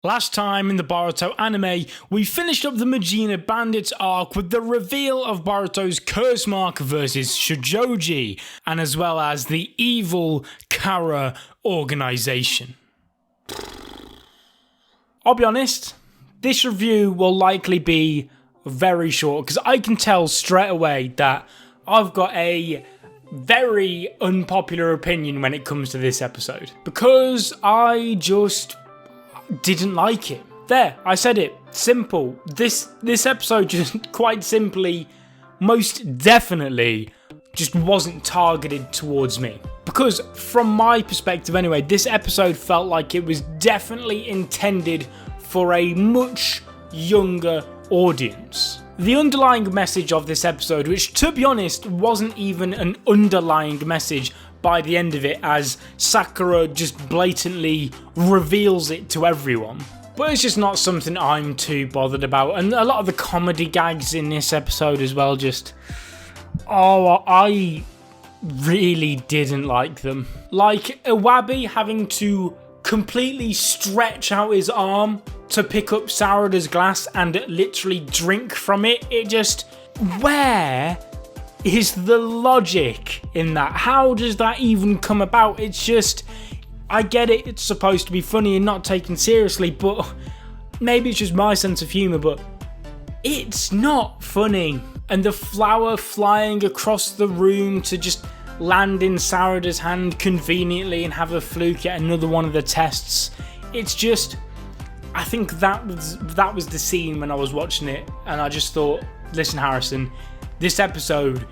Last time in the Boruto anime, we finished up the Majina Bandits arc with the reveal of Boruto's curse mark versus Shojoji, and as well as the evil Kara organization. I'll be honest, this review will likely be very short, because I can tell straight away that I've got a very unpopular opinion when it comes to this episode, because I just didn't like it. There, I said it. Simple. This episode just quite simply, most definitely, just wasn't targeted towards me. Because from my perspective anyway, this episode felt like it was definitely intended for a much younger audience. The underlying message of this episode, which to be honest wasn't even an underlying message by the end of it, as Sakura just blatantly reveals it to everyone. But it's just not something I'm too bothered about. And a lot of the comedy gags in this episode as well, I really didn't like them. Like Iwabi having to completely stretch out his arm to pick up Sarada's glass and literally drink from it. Where is the logic in that? How does that even come about? It's just, I get it, it's supposed to be funny and not taken seriously, but maybe it's just my sense of humour, but it's not funny. And the flower flying across the room to just land in Sarada's hand conveniently and have a fluke at another one of the tests. It's just, I think that was the scene when I was watching it, and I just thought, listen Harrison, this episode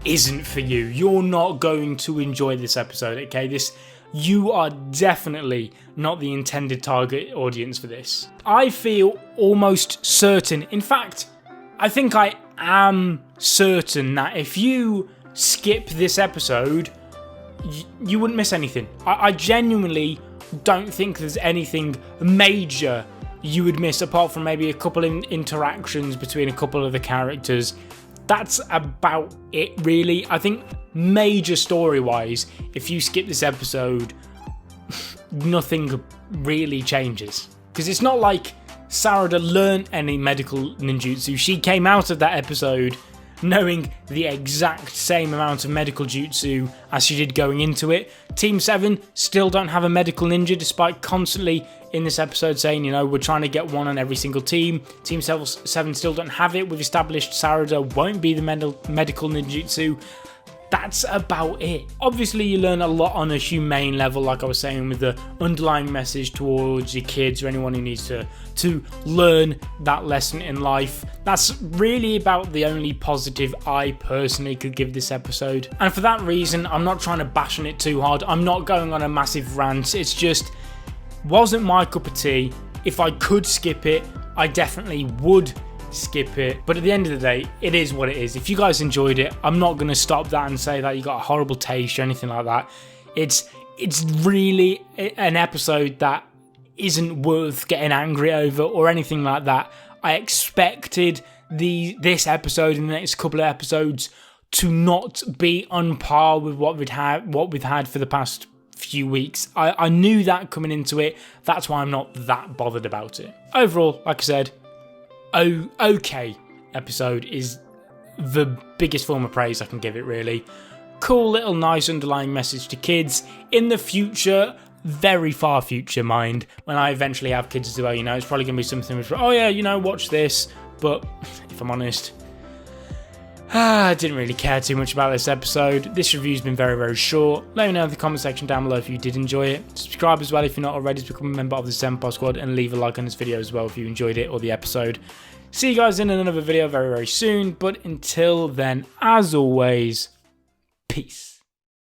isn't for you. You're not going to enjoy this episode, okay? You are definitely not the intended target audience for this. I feel almost certain, in fact, I think I am certain that if you skip this episode, you wouldn't miss anything. I genuinely don't think there's anything major you would miss, apart from maybe a couple of interactions between a couple of the characters. That's about it, really. I think major story-wise, if you skip this episode, nothing really changes. Because it's not like Sarada learned any medical ninjutsu. She came out of that episode knowing the exact same amount of medical jutsu as she did going into it. Team 7 still don't have a medical ninja, despite constantly in this episode saying, we're trying to get one on every single team. Team 7 still don't have it. We've established Sarada won't be the medical ninjutsu. That's about it. Obviously, you learn a lot on a humane level, like I was saying, with the underlying message towards your kids or anyone who needs to learn that lesson in life. That's really about the only positive I personally could give this episode. And for that reason, I'm not trying to bash on it too hard. I'm not going on a massive rant. It's just wasn't my cup of tea. If I could skip it, I definitely would skip it, but at the end of the day, it is what it is. If you guys enjoyed it, I'm not going to stop that and say that you got a horrible taste or anything like that. It's really an episode that isn't worth getting angry over or anything like that. I expected this episode and the next couple of episodes to not be on par with what we've had for the past few weeks. I knew that coming into it. That's why I'm not that bothered about it. Overall, like I said, okay episode is the biggest form of praise I can give it, really. Cool little nice underlying message to kids. In the future, very far future mind, when I eventually have kids as well, it's probably going to be something which, watch this. But if I'm honest, I didn't really care too much about this episode. This review's been very, very short. Let me know in the comment section down below if you did enjoy it. Subscribe as well if you're not already to become a member of the Senpai Squad, and leave a like on this video as well if you enjoyed it or the episode. See you guys in another video very, very soon. But until then, as always, peace.